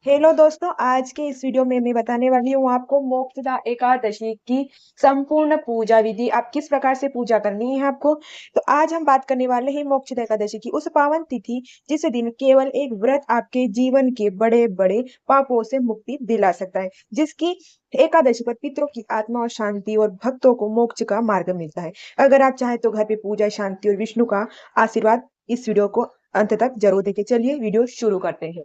Hello दोस्तों, आज के इस वीडियो में मैं बताने वाली हूँ आपको मोक्षदा एकादशी की संपूर्ण पूजा विधि। आप किस प्रकार से पूजा करनी है आपको। तो आज हम बात करने वाले हैं मोक्षदा एकादशी की, उस पावन तिथि जिस दिन केवल एक व्रत आपके जीवन के बड़े बड़े पापों से मुक्ति दिला सकता है, जिसकी एकादशी पर पितरों की आत्मा और शांति और भक्तों को मोक्ष का मार्ग मिलता है। अगर आप चाहें तो घर पे पूजा, शांति और विष्णु का आशीर्वाद इस वीडियो को अंत तक जरूर देखें। चलिए वीडियो शुरू करते हैं।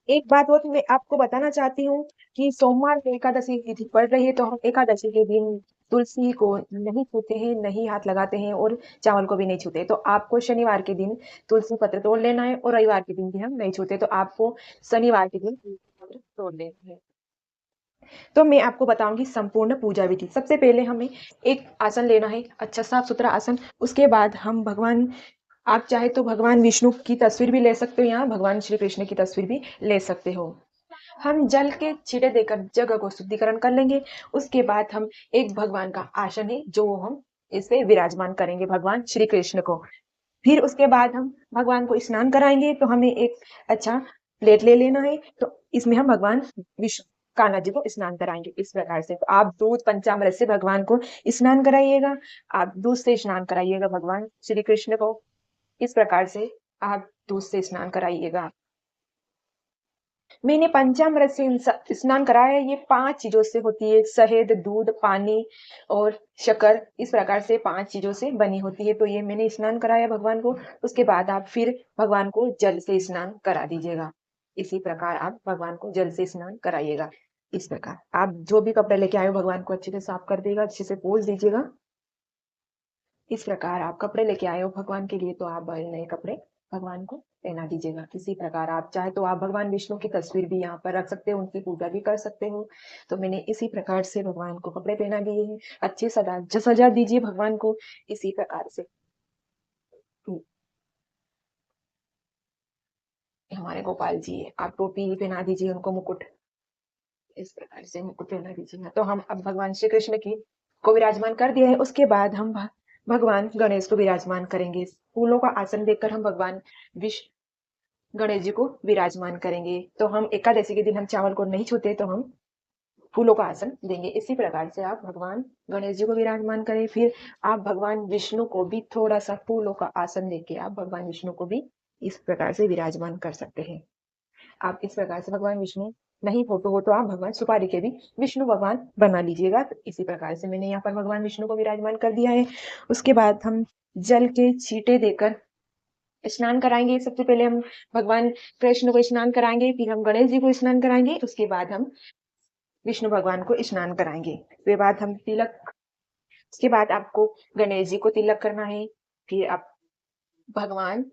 एक बात और मैं आपको बताना चाहती हूँ कि सोमवार को एकादशी तिथि पड़ रही है, तो हम एकादशी के दिन तुलसी को नहीं छूते हैं, नहीं हाथ लगाते हैं और चावल को भी नहीं छूते। तो आपको शनिवार के दिन तुलसी पत्र तोड़ लेना है और रविवार के दिन भी हम नहीं छूते, तो आपको शनिवार के दिन तुलसी पत्र तोड़ लेना है। तो मैं आपको बताऊंगी संपूर्ण पूजा विधि। सबसे पहले हमें एक आसन लेना है, अच्छा साफ सुथरा आसन। उसके बाद हम भगवान, आप चाहे तो भगवान विष्णु की तस्वीर भी ले सकते हो, यहाँ भगवान श्री कृष्ण की तस्वीर भी ले सकते हो। हम जल के छींटे देकर जगह को शुद्धिकरण कर लेंगे। उसके बाद हम एक भगवान का आसन है जो हम इसे विराजमान करेंगे भगवान श्री कृष्ण को। फिर उसके बाद हम भगवान को स्नान कराएंगे, तो हमें एक अच्छा प्लेट ले लेना है, तो इसमें हम भगवान विष्णु कान्हा जी को स्नान कराएंगे। इस प्रकार से तो आप दूध पंचामृत से भगवान को स्नान कराइएगा, आप दूध से स्नान कराइएगा भगवान श्री कृष्ण को। इस प्रकार से आप दूध से स्नान कराइएगा। मैंने पंचामृत से स्नान कराया है। ये 5 चीजों से होती है: शहद, दूध, पानी और शक्कर। इस प्रकार से 5 चीजों से बनी होती है। तो ये मैंने स्नान कराया भगवान को। उसके बाद आप फिर भगवान को जल से स्नान करा दीजिएगा। इसी प्रकार आप भगवान को जल से स्नान कराइएगा। इस प्रकार आप जो भी कपड़े लेके आए हो भगवान को अच्छे से साफ कर देगा, अच्छे से पोंछ दीजिएगा। इस प्रकार आप कपड़े लेके आए हो भगवान के लिए, तो आप नए कपड़े भगवान को पहना दीजिएगा। इसी प्रकार आप चाहे तो आप भगवान विष्णु की तस्वीर भी यहाँ पर रख सकते हो, उनकी पूजा भी कर सकते हो। तो मैंने इसी प्रकार से भगवान को कपड़े पहना दिए हैं। अच्छे सजा दीजिए भगवान को इसी प्रकार से। हमारे गोपाल जी, आप टोपी पहना दीजिए उनको, मुकुट। इस प्रकार से मुकुट पहना दीजिए। तो हम अब भगवान श्री कृष्ण की को विराजमान कर दिया है। उसके बाद हम भगवान गणेश को विराजमान करेंगे। फूलों का आसन देकर हम भगवान विष्णु गणेश जी को विराजमान करेंगे। तो हम एकादशी के दिन हम चावल को नहीं छूते, तो हम फूलों का आसन देंगे। इसी प्रकार से आप भगवान गणेश जी को विराजमान करें। फिर आप भगवान विष्णु को भी थोड़ा सा फूलों का आसन देके आप भगवान विष्णु को भी इस प्रकार से विराजमान कर सकते हैं। आप इस प्रकार से भगवान विष्णु नहीं फोटो हो तो आप भगवान सुपारी के भी विष्णु भगवान बना लीजिएगा। तो इसी प्रकार से मैंने यहाँ पर भगवान विष्णु को विराजमान कर दिया है। उसके बाद हम जल के छींटे देकर स्नान कराएंगे। सबसे पहले हम भगवान कृष्ण को स्नान कराएंगे, फिर हम गणेश जी को स्नान कराएंगे, उसके बाद हम विष्णु भगवान को स्नान कराएंगे। उसके बाद हम तिलक, उसके बाद आपको गणेश जी को तिलक करना है। फिर आप भगवान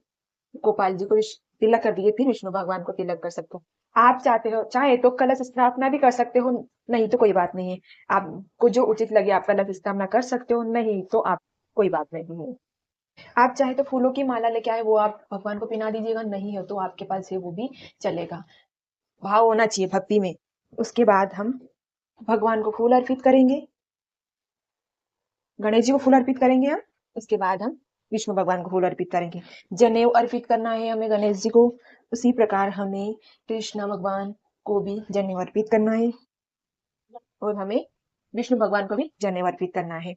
गोपाल जी को तिलक कर दिए, फिर विष्णु भगवान को तिलक कर सकते हो। आप चाहते हो चाहे तो कलश स्थापना भी कर सकते हो, नहीं तो कोई बात नहीं है। आपको जो उचित लगे आप कलश स्थापना कर सकते हो, नहीं तो आप कोई बात नहीं है। आप चाहे तो फूलों की माला लेके आए, वो आप भगवान को पहना दीजिएगा, नहीं है तो आपके पास है वो भी चलेगा। भाव होना चाहिए भक्ति में। उसके बाद हम भगवान को फूल अर्पित करेंगे, गणेश जी को फूल अर्पित करेंगे हम। उसके बाद हम विष्णु भगवान को फूल अर्पित करेंगे। जनेऊ अर्पित करना है हमें गणेश जी को। उसी प्रकार हमें कृष्ण भगवान को भी जनेऊ अर्पित करना है और हमें विष्णु भगवान को भी जनेऊ अर्पित करना है।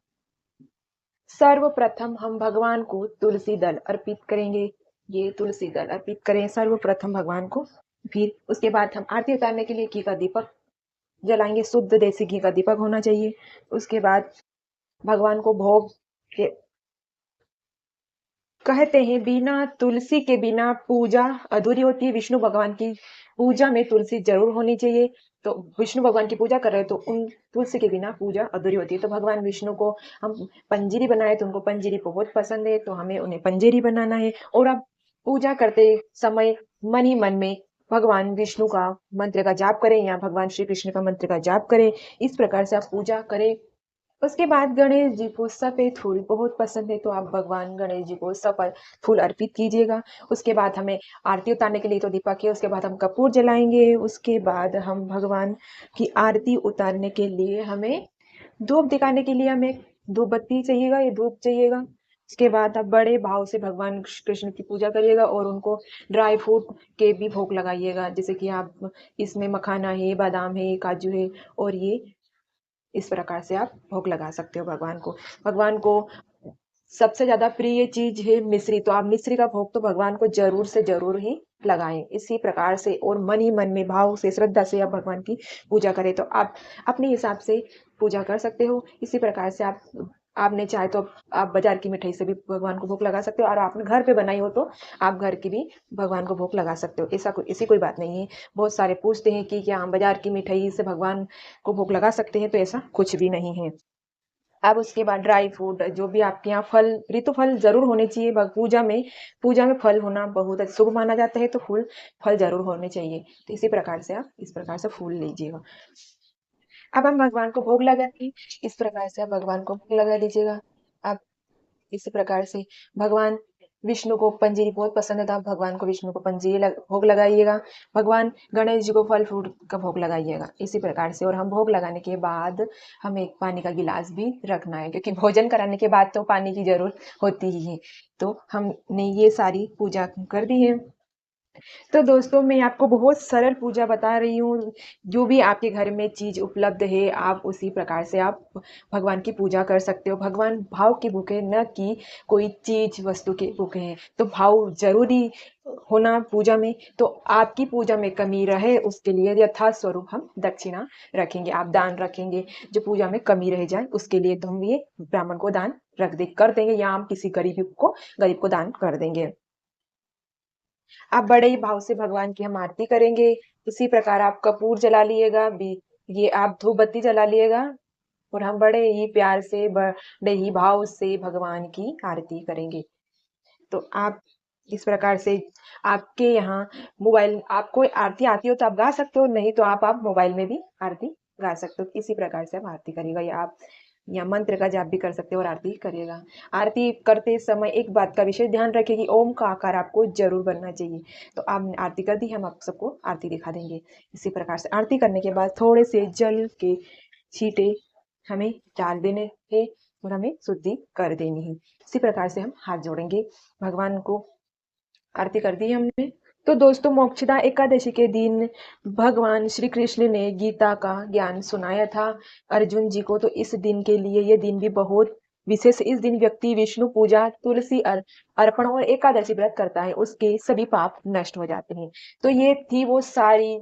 सर्वप्रथम हम भगवान को तुलसी दल अर्पित करेंगे। ये तुलसी दल अर्पित करें सर्वप्रथम भगवान को। फिर उसके बाद हम आरती उतारने के लिए घी का दीपक जलाएंगे। शुद्ध देसी घी का दीपक होना चाहिए। उसके बाद भगवान को भोग के, कहते हैं बिना तुलसी के बिना पूजा अधूरी होती है। विष्णु भगवान की पूजा में तुलसी जरूर होनी चाहिए। तो विष्णु भगवान की पूजा कर रहे हैं तो उन तुलसी के बिना पूजा अधूरी होती है। तो भगवान विष्णु को हम पंजीरी बनाए, तो उनको पंजीरी बहुत पसंद है, तो हमें उन्हें पंजीरी बनाना है। और अब पूजा करते समय मन ही मन में भगवान विष्णु का मंत्र का जाप करें या भगवान श्री कृष्ण का मंत्र का जाप करें। इस प्रकार से आप पूजा करें। उसके बाद गणेश जी को सफेद फूल बहुत पसंद है, तो आप भगवान गणेश जी को सफेद फूल अर्पित कीजिएगा। उसके बाद हमें आरती उतारने के लिए तो दीपक है, उसके बाद हम कपूर जलाएंगे। उसके बाद हम भगवान की आरती उतारने के लिए हमें धूप दिखाने के लिए हमें धूप बत्ती चाहिएगा, ये धूप चाहिएगा। उसके बाद आप बड़े भाव से भगवान कृष्ण की पूजा करिएगा और उनको ड्राई फ्रूट के भी भोग लगाइएगा, जैसे कि आप इसमें मखाना है, बादाम है, काजू है, और ये इस प्रकार से आप भोग लगा सकते हो भगवान को। भगवान को सबसे ज़्यादा प्रिय चीज़ है मिश्री, तो आप मिश्री का भोग तो भगवान को ज़रूर से ज़रूर ही लगाएँ। इसी प्रकार से और मन ही मन में भाव से, श्रद्धा से आप भगवान की पूजा करें, तो आप अपने हिसाब से पूजा कर सकते हो। इसी प्रकार से आपने चाहे तो आप बाज़ार की मिठाई से भी भगवान को भोग लगा सकते हो, और आपने घर पे बनाई हो तो आप घर की भी भगवान को भोग लगा सकते हो। ऐसी कोई बात नहीं है। बहुत सारे पूछते हैं कि क्या हम बाज़ार की मिठाई से भगवान को भोग लगा सकते हैं? तो ऐसा कुछ भी नहीं है। अब उसके बाद ड्राई फ्रूट, जो भी आपके यहाँ फल, ऋतु फल जरूर होने चाहिए पूजा में फल होना बहुत शुभ माना जाता है, तो फल जरूर होने चाहिए। तो इसी प्रकार से आप इस प्रकार से फूल लीजिएगा। अब हम भगवान को भोग लगाएंगे। इस प्रकार से आप भगवान को भोग लगा दीजिएगा। आप इसी प्रकार से भगवान विष्णु को पंजीरी बहुत पसंद है, तो आप भगवान को विष्णु को भोग लगाइएगा। भगवान गणेश जी को फल फ्रूट का भोग लगाइएगा, इसी प्रकार से। और हम भोग लगाने के बाद हमें एक पानी का गिलास भी रखना है, क्योंकि भोजन कराने के बाद तो पानी की जरूरत होती ही है। तो हमने ये सारी पूजा कर दी है। तो दोस्तों, मैं आपको बहुत सरल पूजा बता रही हूँ। जो भी आपके घर में चीज़ उपलब्ध है, आप उसी प्रकार से आप भगवान की पूजा कर सकते हो। भगवान भाव के भूखे, न कि कोई चीज़ वस्तु के भूखे हैं। तो भाव ज़रूरी होना पूजा में। तो आपकी पूजा में कमी रहे, उसके लिए यथा स्वरूप हम दक्षिणा रखेंगे, आप दान रखेंगे। जो पूजा में कमी रह जाए उसके लिए तो हम ये ब्राह्मण को दान कर देंगे, या हम किसी गरीब को दान कर देंगे। आप बड़े ही भाव से भगवान की हम आरती करेंगे। इसी प्रकार आप कपूर जला लिएगा, ये आप धूप बत्ती जला लिएगा, और हम बड़े ही प्यार से, बड़े ही भाव से भगवान की आरती करेंगे। तो आप इस प्रकार से, आपके यहाँ मोबाइल, आपको आरती आती हो तो आप गा सकते हो, नहीं तो आप मोबाइल में भी आरती गा सकते हो। इसी प्रकार से आप आरती करिएगा, या आप या मंत्र का जाप भी कर सकते हो और आरती करिएगा। आरती करते समय एक बात का विशेष ध्यान रखें कि ओम का आकार आपको जरूर बनना चाहिए। तो आपने आरती कर दी, हम आप सबको आरती दिखा देंगे। इसी प्रकार से आरती करने के बाद थोड़े से जल के छींटे हमें डाल देने हैं, और हमें शुद्धि कर देनी है। इसी प्रकार से हम हाथ जोड़ेंगे, भगवान को आरती कर दी हमने। तो दोस्तों, मोक्षदा एकादशी के दिन भगवान श्री कृष्ण ने गीता का ज्ञान सुनाया था अर्जुन जी को। तो इस दिन के लिए ये दिन भी बहुत विशेष। इस दिन व्यक्ति विष्णु पूजा, तुलसी अर्पण और एकादशी व्रत करता है, उसके सभी पाप नष्ट हो जाते हैं। तो ये थी वो सारी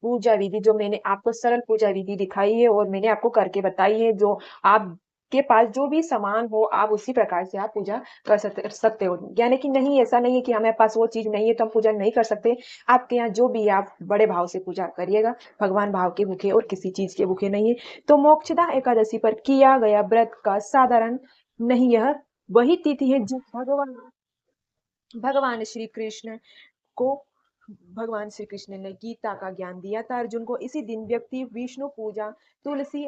पूजा विधि जो मैंने आपको सरल पूजा विधि दिखाई है, और मैंने आपको करके बताई है। जो आपके पास जो भी सामान हो, आप उसी प्रकार से आप पूजा कर सकते हो। यानी कि नहीं, ऐसा नहीं है कि हमारे पास वो चीज नहीं है तो हम पूजा नहीं कर सकते। आपके यहाँ जो भी है, आप बड़े भाव से पूजा करिएगा। भगवान भाव के भूखे और किसी चीज के भूखे नहीं है। तो मोक्षदा एकादशी पर किया गया व्रत का साधारण नहीं, यह वही तिथि है जो भगवान श्री कृष्ण को भगवान श्री कृष्ण ने गीता का ज्ञान दिया था अर्जुन को। इसी दिन व्यक्ति विष्णु पूजा, तुलसी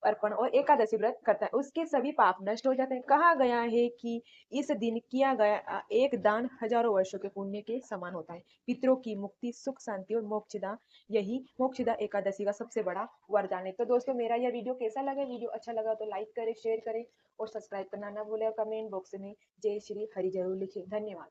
अर्पण और एकादशी व्रत करता है, उसके सभी पाप नष्ट हो जाते हैं। कहा गया है कि इस दिन किया गया एक दान हजारों वर्षों के पुण्य के समान होता है। पितरों की मुक्ति, सुख शांति और मोक्षदा, यही मोक्षदा एकादशी का सबसे बड़ा वरदान है। तो दोस्तों, मेरा यह वीडियो कैसा लगा? वीडियो अच्छा लगा तो लाइक करें, शेयर करें और सब्सक्राइब करना ना भूलें, और कमेंट बॉक्स में जय श्री हरि जरूर लिखें। धन्यवाद।